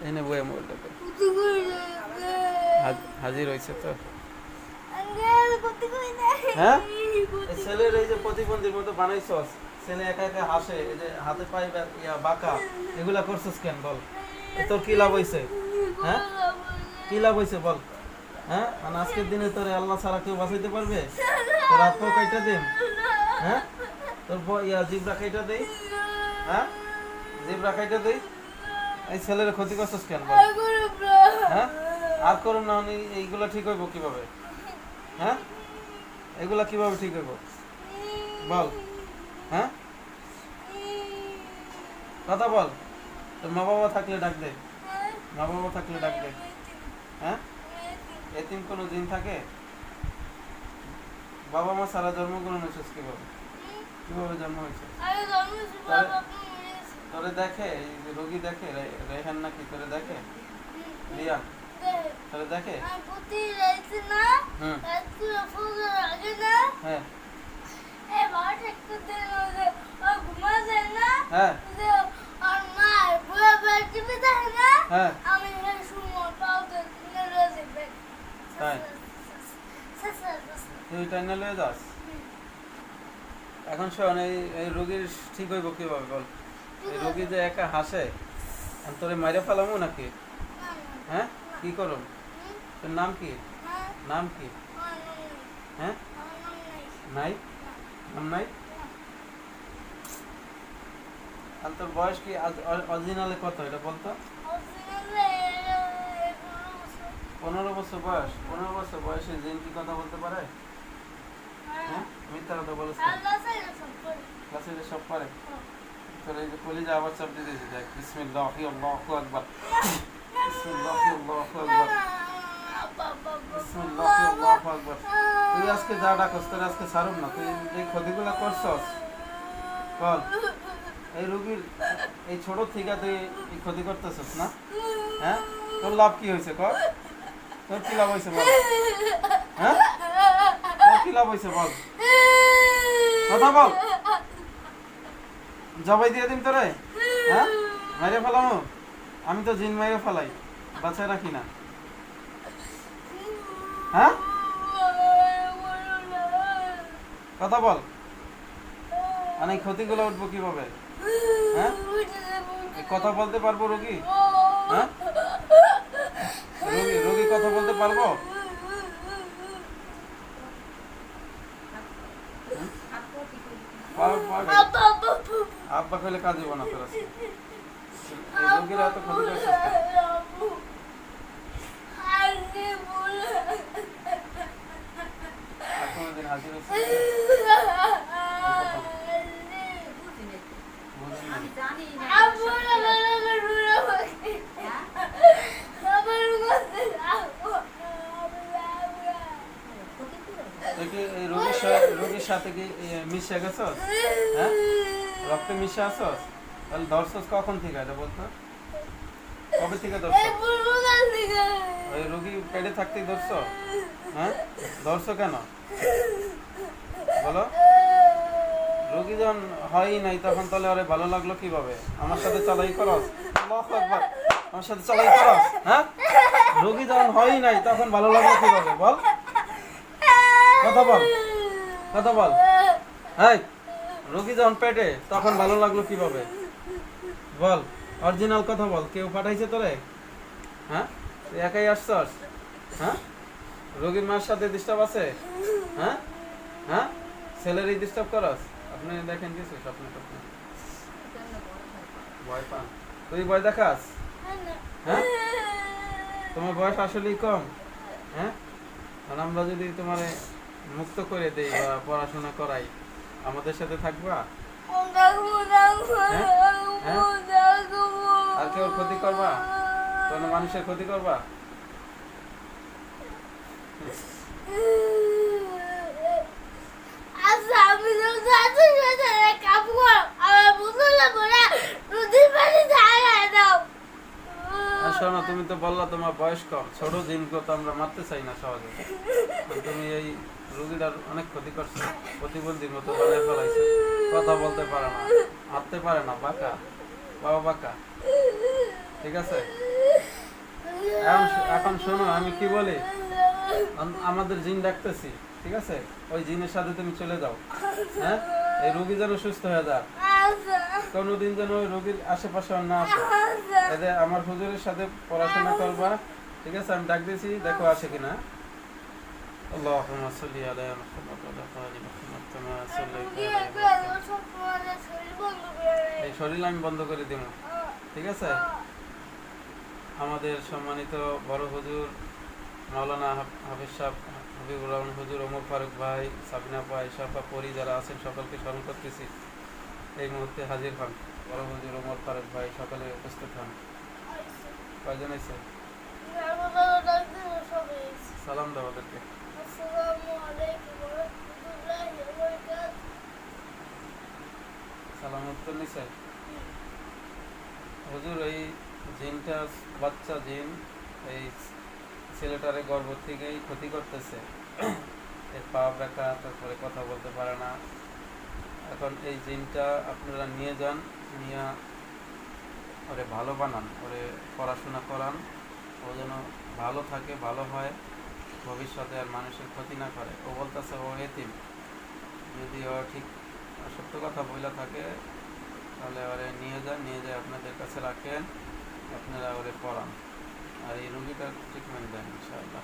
এনে বইয়ে মোবাইলটাকে হাজির হয়েছে তো। হ্যাঁ, এই ছেলের এই যে প্রতিবন্ধীর মতো বানাইছস, ছেলে একা একা হাসে, এই যে হাতে পায়ে ইয়া বাঁকা, এগুলা করছস কেন বল? তোর কি লাভ হইছে? হ্যাঁ, কি লাভ হইছে বল? হ্যাঁ, মানে আজকের দিনে তোর আল্লাহ ছাড়া কেউ বাঁচাইতে পারবে? তোর হাত পা কাইটা দিন? হ্যাঁ, তোর ইয়া জিব্রা কাইটা দেই? হ্যাঁ, জিব্রা কাইটা দেই? এই ছেলের ক্ষতি করছস কেন বল? হ্যাঁ, আর করুন না, এইগুলা ঠিক হইব কিভাবে? হ্যাঁ, এগুলা কিভাবে ঠিক হইব বল? হ্যাঁ, কথা বল। তোর মা বাবা থাকলে ডাক দে, মা বাবা থাকলে ডাক দে। হ্যাঁ, এতিম কোনো দিন থাকে? বাবা মা সারা জন্মগ্রহণ হয়েছিস কিভাবে? কিভাবে জন্ম হয়েছে? তোরে দেখে, এই যে রোগী দেখে, রেহান নাকি তোরে দেখে? রিয়া তোরে দেখে? হুম, হ্যাঁ হ্যাঁ হ্যাঁ, তাই তুই টাইনা লয়ে যাস? এখন শোন, এই রোগীর ঠিক হইব কিভাবে বল? এই রোগী যে একা হাসে, আমি তোরে মাইরে ফেলামো নাকি? হ্যাঁ, কি করুন? তোর নাম কি? নাম কি? হ্যাঁ, নাই নাম নাই? আর তোর বয়স কি অরিজিনালে কত এটা বলতো? 15 বছর বয়স। 15 বছর বয়সে জিন কি কথা বলতে পারে? হ্যাঁ, মিথ্যা কথা বলেছ? ক্লাসে সব পারে? তোর এই যে কলিজা আবার চাপ দিয়ে দিয়েছে, দেখ। বিসমিল্লাহি আল্লাহু আকবার, বিসমিল্লাহি আল্লাহু আকবার, বিসমিল্লাহি আল্লাহু আকবার। তুই আজকে যা ডাকস তোর আজকে ছাড়ুম না। তুই এই ক্ষতিগুলা করছস বল? এই রোগীর এই ছোট থেকে তুই এই ক্ষতি করতেছস না? হ্যাঁ, তোর লাভ কি হয়েছে কর? তোর কি লাভ হয়েছে বল? হ্যাঁ, তোর কি লাভ হয়েছে বল? কথা বল। জবাই দিয়ে দিন তোরে? হ্যাঁ, মাইরে ফেলামো? আমি তো জিন মাইরে ফেলাই, বাঁচায় রাখি না। হ্যাঁ, কথা বল। আর এই ক্ষতিগুলো উঠবো কিভাবে? হ্যাঁ, কথা বলতে পারবো রোগী? হ্যাঁ, রোগী কথা বলতে পারবো? আব্বা খেলে কাজ দিব না তোর। রোগীরা এত ক্ষতি করছে। আর কোনোদিন হাজির হচ্ছে? রোগীর সাথে কি মিশে গেছস? হ্যাঁ, রক্তে মিশে আসস? তাহলে ধরছস কখন থেকে এটা বলতো? কবে থেকে ধরছ? ওই রোগী পেটে থাকতেই ধরছ? হ্যাঁ, ধরছো কেন বলো? রোগী যখন হয়ই নাই তখন তাহলে আরে ভালো লাগলো কিভাবে? আমার সাথে চালাই করস? আল্লাহু আকবার, আমার সাথে চালাই করস? হ্যাঁ, রোগী যখন হয়ই নাই তখন ভালো লাগলো কিভাবে বল? কথা বল, কথা বল। এই, রোগী যখন পেটে তখন ভালো লাগলো কিভাবে বল? অরিজিনাল কথা বল। কেউ পাঠাইছে তোরে? হ্যাঁ, তুই একাই আসছস? হ্যাঁ, রোগীর মার সাথে ডিস্টার্ব আছে? হ্যাঁ হ্যাঁ, ছেলেরই ডিস্টার্ব করস? আপনি দেখেন কিছু স্বপ্নে টপ্নে ভয় পান? তুই ভয় দেখাস? হ্যাঁ, তোমার বয়স আসলেই কম। হ্যাঁ, আর আমরা যদি তোমার মুক্ত করে দেই বা পড়াশোনা করাই, আমাদের সাথে থাকবা? আর কেউ ক্ষতি করবা? কোনো মানুষের ক্ষতি করবা? শোনো, তুমি তো বললা তোমার বয়স কম, ছোট জিনকে তো আমরা মারতে চাই না সহজে। তুমি এই রোগীটার অনেক ক্ষতি করছো, প্রতিবন্ধীর মতো বানিয়ে ফেলাইছো। কথা বলতে পারে না, হাঁটতে পারে না, বাঁকা, বাবা বাঁকা। ঠিক আছে? এখন শোনো আমি কি বলি, আমাদের জিন ডাকতেছি, ঠিক আছে? ওই জিনের সাথে তুমি চলে যাও, হ্যাঁ? এই রোগী যেন সুস্থ হয়ে যায়, কোনোদিন যেন ওই রোগীর আশেপাশে আর না আসে। এতে আমার হুজুরের সাথে পড়াশোনা করবা, ঠিক আছে? আমি ডাক দিয়েছি, দেখো আসে কিনা। আল্লাহুম্মা সাল্লি আলা মুহাম্মাদ ওয়া আলা আলি মুহাম্মাদ কামা সাল্লাইতা আলা ইব্রাহিম। এই শরীর আমি বন্ধ করে দিব, ঠিক আছে? আমাদের সম্মানিত বড় হুজুর মাওলানা হাফিজ সাহেব, হাবিবুর রহমান হুজুর, ওমর ফারুক ভাই, সাবিনা আপা, আয়েশা আপা, পরি যারা আছেন সকলকে স্মরণ করতেছি। এই মুহূর্তে হাজির হন বড় হুজুর ওমর ফারুক ভাই, সকলে উপস্থিত হন। কয়জন আছে? সালাম দাও ওদেরকে। সালাম উত্তর নিছে। হুজুর এই জিনটা বাচ্চা জিন এই ছেলেটারে গর্ভ থেকেই ক্ষতি করতেছে, এর পা ব্যথা, তারপরে কথা বলতে পারে না। এখন এই জিনটা আপনারা নিয়ে যান, নিয়ে ওরে ভালো বানান, ওরে পড়াশোনা করান, ও যেন ভালো থাকে, ভালো হয়, ভবিষ্যতে আর মানুষের ক্ষতি না করে। ও বলতেছে ও এতিম, যদি ও ঠিক সত্য কথা বইলা থাকে তাহলে ওরে নিয়ে যান, নিয়ে যায় আপনাদের কাছে রাখেন, আপনারা ওরে পড়ান আর এই রোগীটার ট্রিটমেন্ট দেন ইনশাআল্লাহ।